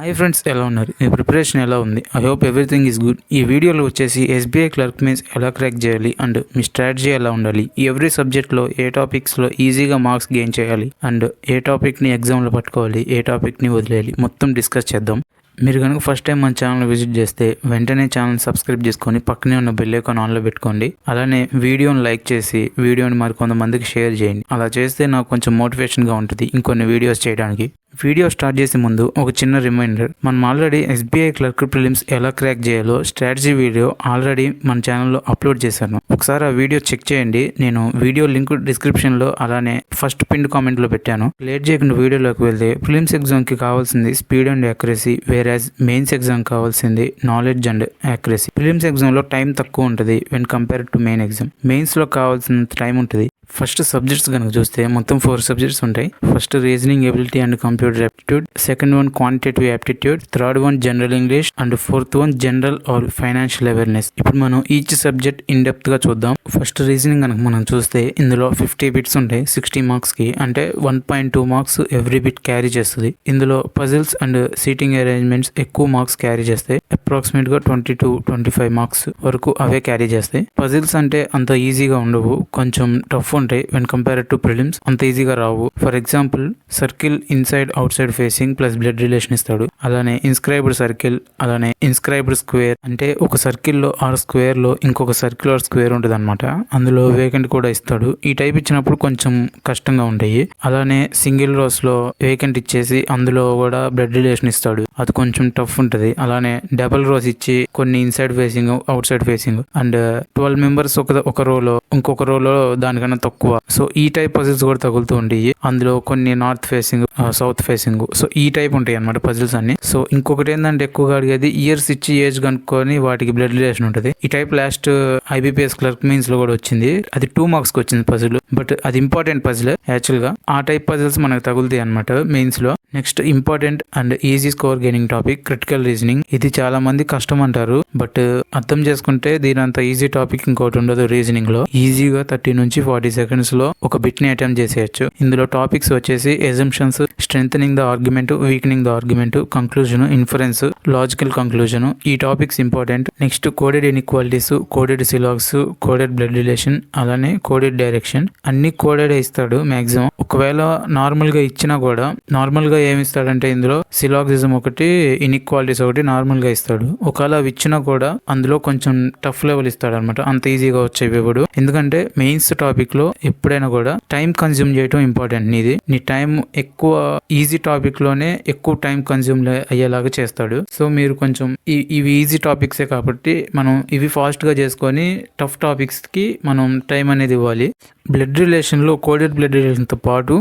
Hi friends, ఎలా ఉన్నారు? మీ preparation ఎలా ఉంది? I hope everything is good. ఈ వీడియోలో వచ్చేసి ఎస్బీఐ క్లర్క్ మెయిన్స్ ఎలా క్రాక్ చేయాలి అండ్ మీ స్ట్రాటజీ ఎలా ఉండాలి, ఎవ్రీ సబ్జెక్ట్లో ఏ టాపిక్స్లో ఈజీగా మార్క్స్ గెయిన్ చేయాలి అండ్ ఏ టాపిక్ని ఎగ్జామ్లో పట్టుకోవాలి, ఏ టాపిక్ని వదిలేయాలి, మొత్తం డిస్కస్ చేద్దాం. మీరు కనుక ఫస్ట్ టైం మన ఛానల్ విజిట్ చేస్తే వెంటనే ఛానల్ సబ్స్క్రైబ్ చేసుకొని పక్కనే ఉన్న బెల్ ఐకాన్ ఆన్లో పెట్టుకోండి. అలానే వీడియోని లైక్ చేసి వీడియోని మరి కొంతమందికి షేర్ చేయండి. అలా చేస్తే నాకు కొంచెం మోటివేషన్గా ఉంటుంది ఇంకొన్ని వీడియోస్ చేయడానికి. వీడియో స్టార్ట్ చేసే ముందు ఒక చిన్న రిమైండర్, మనం ఆల్రెడీ ఎస్బీఐ క్లర్క్ ప్రిలిమ్స్ ఎలా క్రాక్ చేయాలో స్ట్రాటజీ వీడియో ఆల్రెడీ మన ఛానల్లో అప్లోడ్ చేశాను. ఒకసారి ఆ వీడియో చెక్ చేయండి. నేను వీడియో లింక్ డిస్క్రిప్షన్లో అలానే ఫస్ట్ పిన్ కామెంట్లో పెట్టాను. లేట్ చేయకుండా వీడియోలోకి వెళ్తే, ప్రిలిమ్స్ ఎగ్జామ్కి కావాల్సింది speed and accuracy, whereas mains exam కావాల్సింది నాలెడ్జ్ అండ్ యాక్యురసీ. ప్రిలిమ్స్ ఎగ్జామ్లో టైం తక్కువ ఉంటుంది when compare to main exam. మెయిన్స్లో కావాల్సినంత టైం ఉంటుంది. ఫస్ట్ సబ్జెక్ట్స్ కనుక చూస్తే మొత్తం 4 సబ్జెక్ట్స్ ఉంటాయి. First reasoning ability and computer aptitude, second one quantitative aptitude, third one general English and fourth one general or financial awareness. ఇప్పుడు మనం ఈచ్ సబ్జెక్ట్ ఇన్ డెప్త్ గా చూద్దాం. ఫస్ట్ రీజనింగ్ కనుక మనం చూస్తే ఇందులో 50 బిట్స్ ఉంటాయి 60 మార్క్స్ కి, అంటే 1.2 మార్క్స్ ఎవ్రీ బిట్ క్యారీ చేస్తుంది. ఇందులో పజిల్స్ అండ్ సీటింగ్ అరేంజ్మెంట్స్ ఎక్కువ మార్క్స్ క్యారీ చేస్తాయి. అప్రాక్సిమేట్ గా 20 to 25 మార్క్స్ వరకు అవే క్యారీ చేస్తాయి. పజిల్స్ అంటే అంత ఈజీగా ఉండవు, కొంచెం టఫ్ ఉంటాయి. వెన్ కంపేర్ టు ప్రిలిమ్స్ అంత ఈజీగా రావు. For example, circle inside outside facing plus blood relation ఇస్తాడు. అలానే ఇన్స్క్రైబ్డ్ సర్కిల్, అలానే ఇన్స్క్రైబ్డ్ స్క్వేర్, అంటే ఒక సర్కిల్ లో ఆర్ స్క్వేర్ లో ఇంకొక సర్కిల్ ఆర్ స్క్వేర్ ఉంటుంది అనమాట. అందులో వేకెంట్ కూడా ఇస్తాడు. ఈ టైప్ ఇచ్చినప్పుడు కొంచెం కష్టంగా ఉంటాయి. అలానే సింగిల్ రోస్ లో వేకెంట్ ఇచ్చేసి అందులో కూడా బ్లడ్ రిలేషన్ ఇస్తాడు, అది కొంచెం టఫ్ ఉంటుంది. అలానే డబుల్ రోస్ ఇచ్చి కొన్ని inside facing out side facing and 12 members ఒక రోలో ఇంకొక రోలో దానికన్నా తక్కువ. సో ఈ టైప్ పజిల్స్ కూడా తగులుతూ ఉంటాయి. అందులో కొన్ని north facing, south facing, so ఈ టైప్ ఉంటాయి అనమాట పజిల్స్ అన్ని. సో ఇంకొకటి ఏంటంటే ఎక్కువగా అడిగేది ఇయర్స్ ఇచ్చి ఏజ్ కనుక్కొని వాటికి బ్లడ్ రిలేషన్ ఉంటుంది. ఈ type last IBPS clerk mains లో కూడా వచ్చింది. అది 2 మార్క్స్ కి వచ్చింది పజిల్, బట్ అది ఇంపార్టెంట్ పజిల్ యాక్చువల్ గా. ఆ టైప్ పజిల్స్ మనకు తగులుతాయి అనమాట మెయిన్స్ లో. Next important and easy score gaining topic critical reasoning. ఇది చాలా మంది కష్టం అంటారు, బట్ అర్థం చేసుకుంటే దీని అంత ఈజీ టాపిక్ ఇంకోటి ఉండదు. రీజనింగ్ లో ఈజీగా 30 నుంచి 40 సెకండ్స్ లో ఒక బిట్ ని అటెంప్ట్ చేసేయచ్చు. ఇందులో టాపిక్స్ వచ్చేసి assumptions, strengthening the argument, weakening the argument, conclusion, inference, logical conclusion. ఈ topics important. Next coded inequalities, coded syllogisms, coded blood relation, అలానే కోడెడ్ డైరెక్షన్. అన్ని కోడెడ్ ఇస్తాడు మాక్సిమం. ఒకవేళ నార్మల్ గా ఇచ్చినా కూడా, నార్మల్ గా ఏమి ఇస్తాడంటే ఇందులో సిలాగిజం ఒకటి, ఇన్ఈక్వాలిటీస్ ఒకటి నార్మల్ గా ఇస్తాడు. ఒకవేళ అవి ఇచ్చినా కూడా అందులో కొంచెం టఫ్ లెవెల్ ఇస్తాడు అనమాట, అంత ఈజీగా వచ్చేవి ఇవ్వడు. ఎందుకంటే మెయిన్స్ టాపిక్ లో ఎప్పుడైనా కూడా టైం కన్జ్యూమ్ చేయడం ఇంపార్టెంట్. నీ టైం ఎక్కువ ఈజీ టాపిక్ లోనే ఎక్కువ టైం కన్జ్యూమ్ అయ్యేలాగా చేస్తాడు. సో మీరు కొంచెం ఇవి ఈజీ టాపిక్సే కాబట్టి మనం ఇవి ఫాస్ట్ గా చేసుకొని టఫ్ టాపిక్స్ కి మనం టైం అనేది ఇవ్వాలి. బ్లడ్ రిలేషన్ లో కోడెడ్ బ్లడ్ రిలేషన్ తో పాటు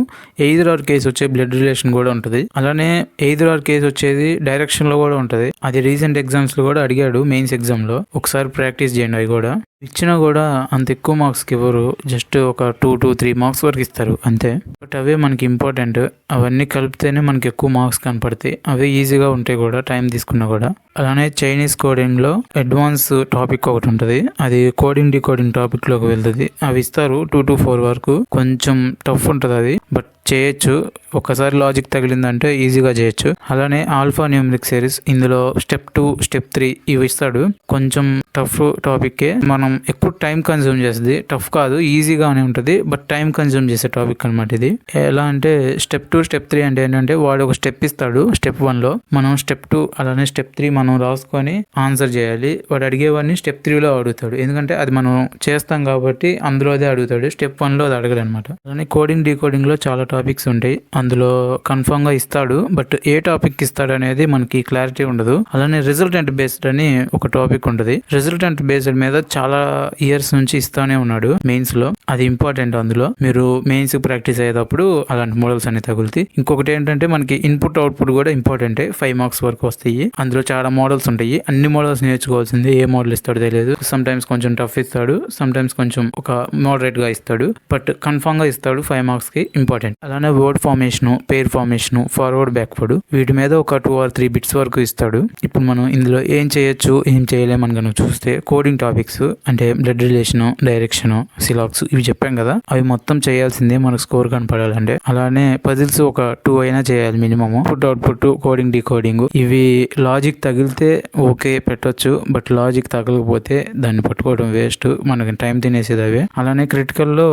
ఎయిదర్ ఆర్ కేసు వచ్చే బ్లడ్ రిలేషన్ కూడా ఉంటుంది. అలానే ఎయిదర్ ఆర్ కేసు వచ్చేది డైరెక్షన్ లో కూడా ఉంటుంది. అది రీసెంట్ ఎగ్జామ్స్ లో కూడా అడిగాడు మెయిన్స్ ఎగ్జామ్ లో. ఒకసారి ప్రాక్టీస్ చేయండి. అవి కూడా ఇచ్చినా కూడా అంత ఎక్కువ మార్క్స్ కి ఇవ్వరు, జస్ట్ ఒక 2 to 3 మార్క్స్ వరకు ఇస్తారు అంతే. బట్ అవే మనకి ఇంపార్టెంట్. అవన్నీ కలిపితేనే మనకి ఎక్కువ మార్క్స్ కనపడతాయి. అవే ఈజీగా ఉంటాయి కూడా టైం తీసుకున్నా కూడా. అలానే చైనీస్ కోడింగ్ లో అడ్వాన్స్ టాపిక్ ఒకటి ఉంటుంది. అది కోడింగ్ డీకోడింగ్ టాపిక్ లోకి వెళ్తుంది. అవి ఇస్తారు 2 to 4 వరకు. కొంచెం టఫ్ ఉంటుంది అది, బట్ చేయొచ్చు. ఒకసారి లాజిక్ తగిలిందంటే ఈజీగా చేయొచ్చు. అలానే ఆల్ఫా న్యూమరిక్ సిరీస్, ఇందులో స్టెప్ 2, స్టెప్ 3 ఇవి ఇస్తాడు. కొంచెం టఫ్ టాపిక్కే, మనం ఎక్కువ టైం కన్జ్యూమ్ చేస్తుంది. టఫ్ కాదు, ఈజీగానే ఉంటుంది, బట్ టైం కన్జ్యూమ్ చేసే టాపిక్ అనమాట ఇది. ఎలా అంటే స్టెప్ 2, స్టెప్ 3 అంటే ఏంటంటే వాడు ఒక స్టెప్ ఇస్తాడు. స్టెప్ 1 లో మనం స్టెప్ 2 అలానే స్టెప్ 3 మనం రాసుకొని ఆన్సర్ చేయాలి. వాడు అడిగేవాడిని స్టెప్ 3 లో అడుగుతాడు, ఎందుకంటే అది మనం చేస్తాం కాబట్టి అందులో అదే అడుగుతాడు. స్టెప్ 1 లో అది అడగడు అనమాట. అలానే కోడింగ్ డీకోడింగ్ లో చాలా టాపిక్స్ ఉంటాయి. అందులో కన్ఫర్మ్ గా ఇస్తాడు, బట్ ఏ టాపిక్ ఇస్తాడు అనేది మనకి క్లారిటీ ఉండదు. అలానే రిజల్టెంట్ బేస్డ్ అని ఒక టాపిక్ ఉంటుంది. రిజల్టెంట్ బేస్డ్ మీద చాలా ఇయర్స్ నుంచి ఇస్తానే ఉన్నాడు మెయిన్స్ లో. అది ఇంపార్టెంట్. అందులో మీరు మెయిన్స్ ప్రాక్టీస్ అయ్యేటప్పుడు అలాంటి మోడల్స్ అన్ని తగులుతాయి. ఇంకొకటి ఏంటంటే మనకి ఇన్పుట్ అవుట్పుట్ కూడా ఇంపార్టెంట్. 5 మార్క్స్ వరకు వస్తాయి. అందులో చాలా మోడల్స్ ఉంటాయి. అన్ని మోడల్స్ నేర్చుకోవాల్సింది. ఏ మోడల్ ఇస్తాడో తెలియదు. సమ్ టైమ్స్ కొంచెం టఫ్ ఇస్తాడు, సమ్ టైమ్స్ కొంచెం ఒక మోడరేట్ గా ఇస్తాడు, బట్ కన్ఫర్మ్ గా ఇస్తాడు. 5 మార్క్స్ కి ఇంపార్టెంట్. అలానే వర్డ్ ఫార్మేషన్, పేర్ ఫార్మేషన్, ఫార్వర్డ్ బ్యాక్వర్డ్ వీటి మీద ఒక 2 or 3 బిట్స్ వరకు ఇస్తాడు. ఇప్పుడు మనం ఇందులో ఏం చేయొచ్చు, ఏం చేయలేమని కనుక చూస్తే కోడింగ్ టాపిక్స్ అంటే బ్లడ్ రిలేషన్, డైరెక్షన్, సిలాక్స్ ఇవి చెప్పాం కదా, అవి మొత్తం చేయాల్సిందే మనకు స్కోర్ కనపడాలంటే. అలానే పజిల్స్ ఒక 2 అయినా చేయాలి మినిమమ్. అవుట్పుట్, కోడింగ్, డీకోడింగ్ ఇవి లాజిక్ తగిలితే ఓకే పెట్టొచ్చు, బట్ లాజిక్ తగలకపోతే దాన్ని పట్టుకోవడం వేస్ట్, మనకి టైం తినేసేది అవే. అలానే క్రిటికల్ లో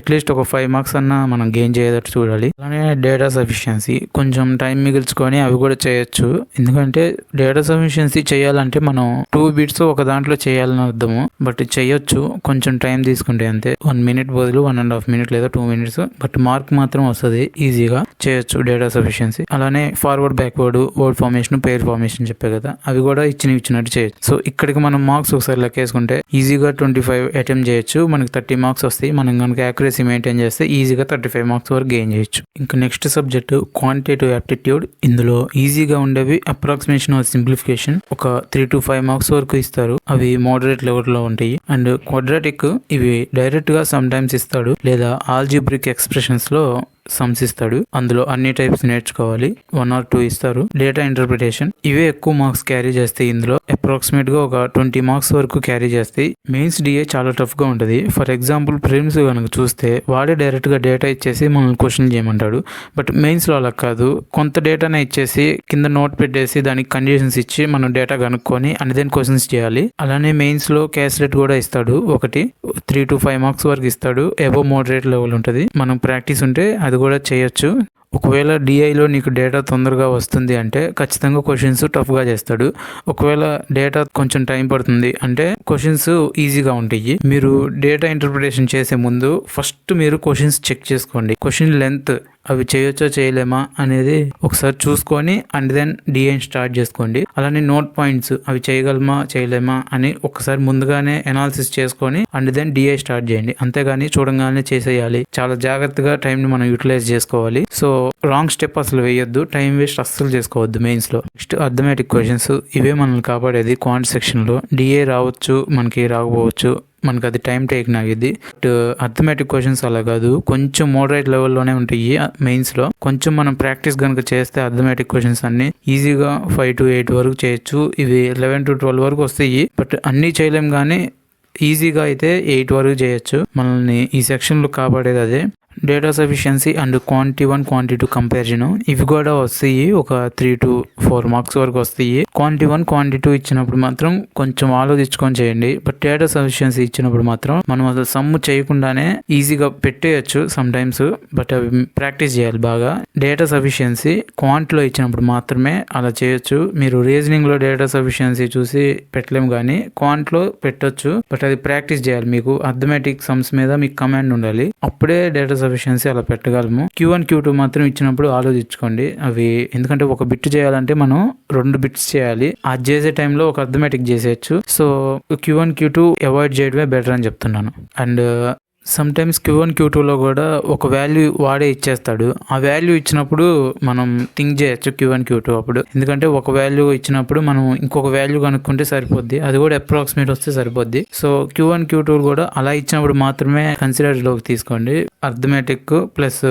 అట్లీస్ట్ ఒక 5 మార్క్స్ అన్నా మనం గెయిన్ చేయదట్టు చూడాలి. అలానే డేటా సఫిషియన్సీ కొంచెం టైం మిగిల్చుకొని అవి కూడా చేయొచ్చు. ఎందుకంటే డేటా సఫిషియన్సీ చేయాలంటే మనం 2 బిట్స్ ఒక దాంట్లో చేయాలని అర్థము, బట్ చేయొచ్చు కొంచెం టైం తీసుకుంటే అంతే. 1 minute బదులు 1.5 minutes లేదా 2 minutes, బట్ మార్క్ మాత్రం వస్తుంది, ఈజీగా చేయొచ్చు డేటా సఫిషియన్సీ. అలానే ఫార్వర్డ్, బ్యాక్వర్డ్, వర్డ్ ఫార్మేషన్, పేర్ ఫార్మేషన్ చెప్పే కదా, అవి కూడా ఇచ్చినట్టు చేయొచ్చు. సో ఇక్కడికి మనం మార్క్స్ ఒకసారి లెక్కేసుకుంటే ఈజీగా 25 అటెంప్ట్ చేయొచ్చు, మనకి 30 మార్క్స్ వస్తాయి. మనం కనుక యాక్యురసీ మెయింటైన్ చేస్తే ఈజీగా 35 మార్క్స్ వరకు గెయిన్ చేయొచ్చు. ఇంకా నెక్స్ట్ సబ్జెక్ట్ క్వాంటిటేటివ్ యాప్టిట్యూడ్. ఇందులో ఈజీగా ఉండేవి అప్రాక్సిమేషన్ ఆర్ సింప్లిఫికేషన్, ఒక 3 to 5 మార్క్స్ వరకు ఇస్తారు. అవి మోడరేట్ లెవెల్ లో ఉంటాయి. అండ్ క్వాడ్రాటిక్ ఇవి డైరెక్ట్ గా సమ్ టైమ్స్ ఇస్తాడు, లేదా ఆల్జిబ్రిక్ ఎక్స్ప్రెషన్స్ లో సమ్స్ ఇస్తాడు. అందులో అన్ని టైప్స్ నేర్చుకోవాలి, 1 or 2 ఇస్తారు. డేటా ఇంటర్ప్రిటేషన్ ఇవే ఎక్కువ మార్క్స్ క్యారీ చేస్తాయి. ఇందులో అప్రాక్సిమేట్ గా ఒక 20 మార్క్స్ వరకు క్యారీ చేస్తాయి. మెయిన్స్ డిఏ చాలా టఫ్ గా ఉంటుంది. ఫర్ ఎగ్జాంపుల్ ప్రిలిమ్స్ కనుక చూస్తే వాడే డైరెక్ట్ గా డేటా ఇచ్చేసి మనల్ని క్వశ్చన్ చేయమంటాడు, బట్ మెయిన్స్ లో అలా కాదు. కొంత డేటానే ఇచ్చేసి కింద నోట్ పెట్టేసి దానికి కండిషన్స్ ఇచ్చి మనం డేటా కనుక్కొని అండ్ దెన్ క్వశ్చన్స్ చేయాలి. అలానే మెయిన్స్ లో క్యాస్లెట్ కూడా ఇస్తాడు, ఒకటి 3 to 5 మార్క్స్ వరకు ఇస్తాడు. ఎబో మోడరేట్ లెవెల్ ఉంటుంది. మనం ప్రాక్టీస్ ఉంటే అది కూడా చేయొచ్చు. ఒకవేళ డిఐలో నీకు డేటా తొందరగా వస్తుంది అంటే ఖచ్చితంగా క్వశ్చన్స్ టఫ్గా చేస్తాడు. ఒకవేళ డేటా కొంచెం టైం పడుతుంది అంటే క్వశ్చన్స్ ఈజీగా ఉంటాయి. మీరు డేటా ఇంటర్ప్రిటేషన్ చేసే ముందు ఫస్ట్ మీరు క్వశ్చన్స్ చెక్ చేసుకోండి. క్వశ్చన్ లెంత్ అవి చేయొచ్చో చేయలేమా అనేది ఒకసారి చూసుకొని అండ్ దెన్ డిఐ స్టార్ట్ చేసుకోండి. అలానే నోట్ పాయింట్స్ అవి చేయగలమా చేయలేమా అని ఒకసారి ముందుగానే అనాలిసిస్ చేసుకొని అండ్ దెన్ డిఐ స్టార్ట్ చేయండి. అంతేగాని చూడంగానే చేసేయాలి. చాలా జాగ్రత్తగా టైం ని మనం యూటిలైజ్ చేసుకోవాలి. సో రాంగ్ స్టెప్ అసలు వేయొద్దు, టైం వేస్ట్ అస్సలు చేసుకోవద్దు మెయిన్స్ లో. నెక్స్ట్ అర్థమెటిక్ క్వశ్చన్స్, ఇవే మనల్ని కాపాడేది క్వాంట్ సెక్షన్ లో. డిఏ రావచ్చు, మనకి రాకపోవచ్చు, మనకు అది టైం టేకింగ్ అయ్యింది. బట్ అర్థమెటిక్ క్వశ్చన్స్ అలా కాదు, కొంచెం మోడరేట్ లెవెల్లోనే ఉంటాయి మెయిన్స్ లో. కొంచెం మనం ప్రాక్టీస్ కనుక చేస్తే అర్థమెటిక్ క్వశ్చన్స్ అన్ని ఈజీగా 5 to 8 వరకు చేయొచ్చు. ఇవి 11 to 12 వరకు వస్తాయి, బట్ అన్నీ చేయలేం కానీ ఈజీగా అయితే 8 వరకు చేయొచ్చు. మనల్ని ఈ సెక్షన్ లో కాపాడేది అదే. Data sufficiency and quantity 1, quantity 2 comparison ఇవి కూడా వస్తాయి. ఒక 3 to 4 మార్క్స్ వరకు వస్తాయి. క్వాంటిటీ 1, క్వాంటిటీ 2 ఇచ్చినప్పుడు మాత్రం కొంచెం ఆలోచించుకొని చేయండి. బట్ డేటా సఫిషియన్సీ ఇచ్చినప్పుడు మాత్రం మనం అసలు సమ్ చేయకుండానే ఈజీగా పెట్టేయచ్చు సమ్ టైమ్స్, బట్ అవి ప్రాక్టీస్ చేయాలి బాగా. డేటా సఫిషియన్సీ క్వాంటిటీలో ఇచ్చినప్పుడు మాత్రమే అలా చేయొచ్చు. మీరు రీజనింగ్ లో డేటా సఫిషియన్సీ చూసి పెట్టలేము కానీ క్వాంటిటీలో పెట్టొచ్చు, బట్ అది ప్రాక్టీస్ చేయాలి. మీకు అర్థమెటిక్ సమ్స్ మీద మీకు కమాండ్ ఉండాలి, అప్పుడే డేటా సఫిషియన్సీ అలా పెట్టగలము. Q1, Q2 మాత్రం ఇచ్చినప్పుడు ఆలోచించుకోండి అవి, ఎందుకంటే ఒక బిట్ చేయాలంటే మనం 2 బిట్స్ చేయాలి. అది చేసే టైంలో ఒక అర్థమెటిక్ చేసేయచ్చు. సో Q1, Q2 అవాయిడ్ చేయడమే బెటర్ అని చెప్తున్నాను. అండ్ సమ్ టైమ్స్ Q1, Q2లో కూడా ఒక వాల్యూ వాడే ఇచ్చేస్తాడు. ఆ వాల్యూ ఇచ్చినప్పుడు మనం థింక్ చేయొచ్చు Q1, Q2 అప్పుడు. ఎందుకంటే ఒక వాల్యూ ఇచ్చినప్పుడు మనం ఇంకొక వాల్యూ కనుక్కుంటే సరిపోద్ది, అది కూడా అప్రాక్సిమేట్ వస్తే సరిపోద్ది. సో Q1, Q2 కూడా అలా ఇచ్చినప్పుడు మాత్రమే కన్సిడర్ లోకి తీసుకోండి. Arithmetic plus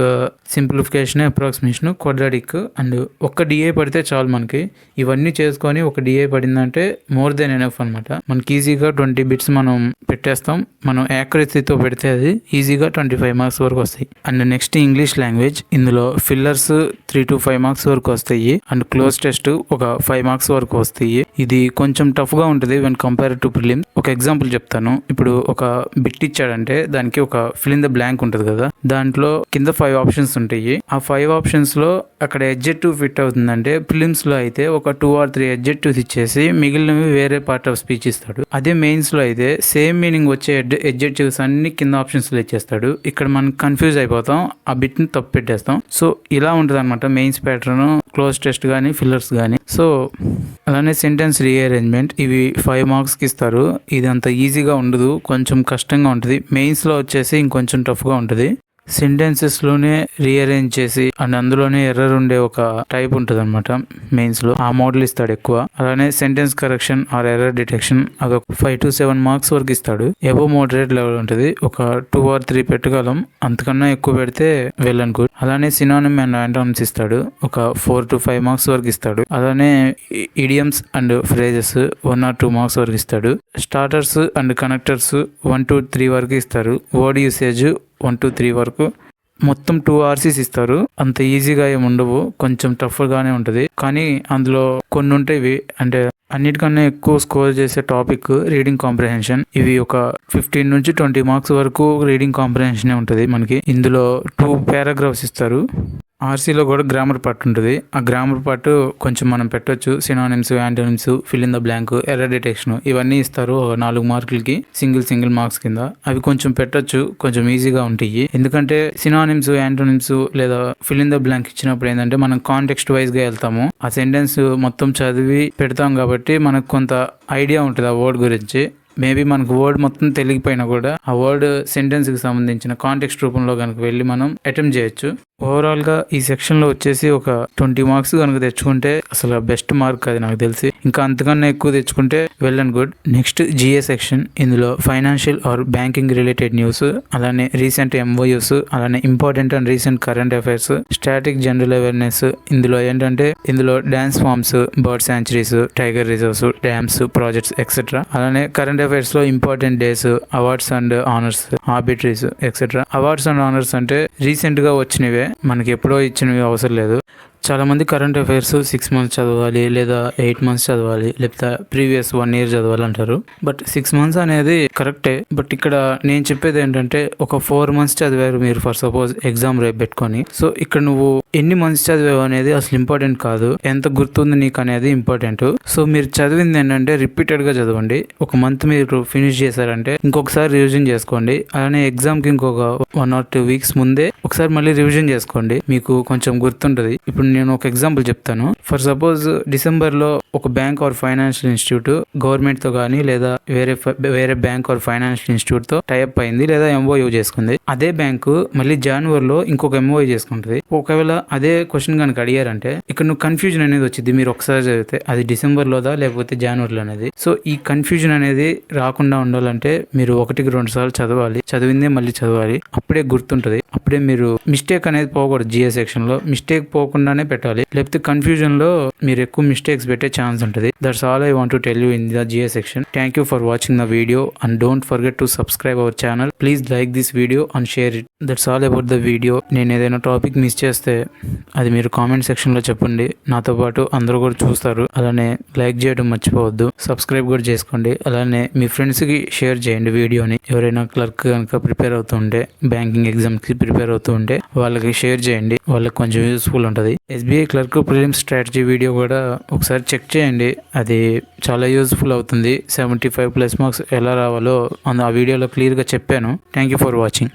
simplification, approximation, quadratic and ఒక్క డిఏ పడితే చాలు మనకి. ఇవన్నీ చేసుకొని ఒక డిఏ పడిందంటే మోర్ దెన్ ఎనఫ్ అనమాట. మనకి ఈజీగా 20 బిట్స్ మనం పెట్టేస్తాం. మనం యాక్యురసీతో పెడితే అది ఈజీగా 25 మార్క్స్ వరకు వస్తాయి. అండ్ నెక్స్ట్ ఇంగ్లీష్ లాంగ్వేజ్, ఇందులో ఫిల్లర్స్ 3 to 5 మార్క్స్ వరకు వస్తాయి. అండ్ క్లోజ్ టెస్ట్ ఒక 5 మార్క్స్ వరకు వస్తాయి. ఇది కొంచెం టఫ్ గా ఉంటుంది వెన్ కంపేర్ టు ప్రిలిమ్. ఒక ఎగ్జాంపుల్ చెప్తాను. ఇప్పుడు ఒక బిట్ ఇచ్చాడంటే దానికి ఒక ఫిల్ ఇన్ ద బ్లాంక్ ఉంటుంది కదా, దాంట్లో కింద 5 ఆప్షన్స్ ఉంటాయి. ఆ 5 ఆప్షన్స్ లో అక్కడ ఎడ్జెక్టివ్ ఫిట్ అవుతుందంటే ప్రిలిమ్స్ లో అయితే ఒక 2 or 3 ఎడ్జెక్టివ్స్ ఇచ్చేసి మిగిలినవి వేరే పార్ట్ ఆఫ్ స్పీచ్ ఇస్తాడు. అదే మెయిన్స్ లో అయితే సేమ్ మీనింగ్ వచ్చే ఎడ్జెక్టివ్స్ అన్ని కింద ఆప్షన్స్ లో ఇచ్చేస్తాడు. ఇక్కడ మనం కన్ఫ్యూజ్ అయిపోతాం, ఆ బిట్ ని తప్పు పెట్టేస్తాం. సో ఇలా ఉంటుంది అనమాట మెయిన్స్ ప్యాటర్న్, క్లోజ్ టెస్ట్ కానీ ఫిల్లర్స్ కానీ. సో అలానే సెంటెన్స్ రీఅరేంజ్మెంట్, ఇవి 5 మార్క్స్ కి ఇస్తారు. ఇది అంత ఈజీగా ఉండదు, కొంచెం కష్టంగా ఉంటుంది. మెయిన్స్ లో వచ్చేసి ఇంకొంచెం టఫ్ గా ఉంటుంది. సెంటెన్సెస్ లోనే రీఅరేంజ్ చేసి అండ్ అందులోనే ఎర్రర్ ఉండే ఒక టైప్ ఉంటుంది అనమాట మెయిన్స్ లో. ఆ మోడల్ ఇస్తాడు ఎక్కువ. అలానే sentence correction are error detection అదొక 5 to 7 మార్క్స్ వరకు ఇస్తాడు. ఎబో మోడరేట్ లెవెల్ ఉంటుంది. ఒక 2 or 3 పెట్టగలం, అంతకన్నా ఎక్కువ పెడితే వెల్ అండ్ గుడ్. అలానే సినానిమ్ అండ్ యాంటోనిమ్స్ ఇస్తాడు. ఒక 4 to 5 మార్క్స్ వరకు ఇస్తాడు. అలానే idioms and phrases 1 or 2 marks వరకు ఇస్తాడు. స్టార్టర్స్ అండ్ కనెక్టర్స్ 1 to 3 వరకు ఇస్తారు. వర్డ్ యూసేజ్ 1 to 3 వరకు. మొత్తం 2 RCs ఇస్తారు. అంత ఈజీగా ఏమి ఉండవు, కొంచెం టఫ్ గానే ఉంటది. కానీ అందులో కొన్ని ఉంటాయి అంటే అన్నిటికన్నా ఎక్కువ స్కోర్ చేసే టాపిక్ రీడింగ్ కాంప్రహెన్షన్. ఇవి ఒక 15 నుంచి 20 మార్క్స్ వరకు రీడింగ్ కాంప్రహెన్షన్ ఉంటది మనకి. ఇందులో 2 పారాగ్రాఫ్స్ ఇస్తారు. ఆర్సీలో కూడా గ్రామర్ పార్ట్ ఉంటుంది. ఆ గ్రామర్ పార్ట్ కొంచెం మనం పెట్టొచ్చు. Synonyms, antonyms, fill in the blank, error detection ఇవన్నీ ఇస్తారు 4 మార్కులకి సింగిల్ మార్క్స్ కింద. అవి కొంచెం పెట్టొచ్చు, కొంచెం ఈజీగా ఉంటాయి. ఎందుకంటే సినానిమ్స్, యాంటోనిమ్స్ లేదా ఫిల్ ఇన్ ద బ్లాంక్ ఇచ్చినప్పుడు ఏంటంటే మనం కాంటెక్స్ట్ వైజ్ గా వెళ్తాము. ఆ సెంటెన్స్ మొత్తం చదివి పెడతాం కాబట్టి మనకు కొంత ఐడియా ఉంటుంది ఆ వర్డ్ గురించి. మేబీ మనకు వర్డ్ మొత్తం తెలియకపోయినా కూడా ఆ వర్డ్ సెంటెన్స్ కి సంబంధించిన కాంటెక్స్ట్ రూపంలో కనుక వెళ్ళి మనం అటెంప్ట్ చేయొచ్చు. ఓవరాల్ గా ఈ సెక్షన్ లో వచ్చేసి ఒక 20 మార్క్స్ కనుక తెచ్చుకుంటే అసలు బెస్ట్ మార్క్ అది నాకు తెలిసి. ఇంకా అంతకన్నా ఎక్కువ తెచ్చుకుంటే well and good. Next GA section. ఇందులో financial or banking related news, అలానే రీసెంట్ MOUs, అలానే important and recent current affairs, static general awareness. ఇందులో ఏంటంటే dance forms, bird sanctuaries, tiger reserves, dams, projects etcetera. అలానే కరెంట్ అఫైర్స్ లో important days, awards and honours, obituaries etcetera. Awards and honours అంటే recent గా వచ్చినవే, మనకి ఎప్పుడో ఇచ్చినవి అవసరం లేదు. చాలా మంది కరెంట్ అఫైర్స్ 6 months చదవాలి, లేదా 8 months చదవాలి, లేకపోతే ప్రీవియస్ 1 year చదవాలి అంటారు. బట్ 6 months అనేది కరెక్టే. బట్ ఇక్కడ నేను చెప్పేది ఏంటంటే ఒక 4 months చదివారు మీరు ఫర్ సపోజ్ ఎగ్జామ్ రేపు పెట్టుకొని. సో ఇక్కడ నువ్వు ఎన్ని months చదివావు అనేది అసలు ఇంపార్టెంట్ కాదు, ఎంత గుర్తుంది నీకు అనేది ఇంపార్టెంట్. సో మీరు చదివింది ఏంటంటే రిపీటెడ్ గా చదవండి. ఒక మంత్ మీరు ఫినిష్ చేశారంటే ఇంకొకసారి రివిజన్ చేసుకోండి. అలానే ఎగ్జామ్ కి ఇంకొక 1 or 2 weeks ముందే ఒకసారి మళ్ళీ రివిజన్ చేసుకోండి, మీకు కొంచెం గుర్తుంటది. ఇప్పుడు నేను ఒక ఎగ్జాంపుల్ చెప్తాను. ఫర్ సపోజ్ డిసెంబర్ లో ఒక bank or financial institute government తో గానీ లేదా వేరే బ్యాంక్ ఆర్ ఫైనాన్షియల్ ఇన్స్టిట్యూట్ తో టైప్ అయింది లేదా MOU చేసుకుంది. అదే బ్యాంకు మళ్ళీ జనవరిలో ఇంకొక MOU చేసుకుంటది. ఒకవేళ అదే క్వశ్చన్ కనుక అడిగారంటే ఇక్కడ నువ్వు కన్ఫ్యూజన్ అనేది వచ్చింది. మీరు ఒకసారి చదివితే అది డిసెంబర్ లోదా లేకపోతే జనవరిలో అనేది. సో ఈ కన్ఫ్యూజన్ అనేది రాకుండా ఉండాలంటే మీరు 1-2 సార్లు చదవాలి. చదివిందే మళ్ళీ చదవాలి, అప్పుడే గుర్తుంటది. అప్పుడే మీరు మిస్టేక్ అనేది పోకూడదు. జిఏ సెక్షన్ లో మిస్టేక్ పోకుండానే పెట్టాలి, లేకపోతే కన్ఫ్యూజన్ లో మీరు ఎక్కువ మిస్టేక్స్ పెట్టే ఛాన్స్ ఉంటుంది. That's all I want to tell you in the GA section. Thank you for watching the video and don't forget to subscribe our channel. Please like this video and share it. That's all about the video. నేను ఏదైనా topic miss చేస్తే అది మీరు comment section లో చెప్పండి. నాతో పాటు అందరూ కూడా చూస్తారు. అలానే లైక్ చేయడం మర్చిపోవద్దు, సబ్స్క్రైబ్ కూడా చేసుకోండి. అలానే మీ ఫ్రెండ్స్ కి షేర్ చేయండి వీడియోని. ఎవరైనా క్లర్క్ కనుక ప్రిపేర్ అవుతుంటే, బ్యాంకింగ్ ఎగ్జామ్ కి ప్రిపేర్ అవుతుంటే వాళ్ళకి షేర్ చేయండి, వాళ్ళకి కొంచెం యూస్ఫుల్ ఉంటుంది. SBI clerk prelims strategy video కూడా ఒకసారి చెక్ చేయండి, అది చాలా యూస్ఫుల్ అవుతుంది. 75+ మార్క్స్ ఎలా రావాలో ఆ వీడియోలో క్లియర్గా చెప్పాను. Thank you for watching.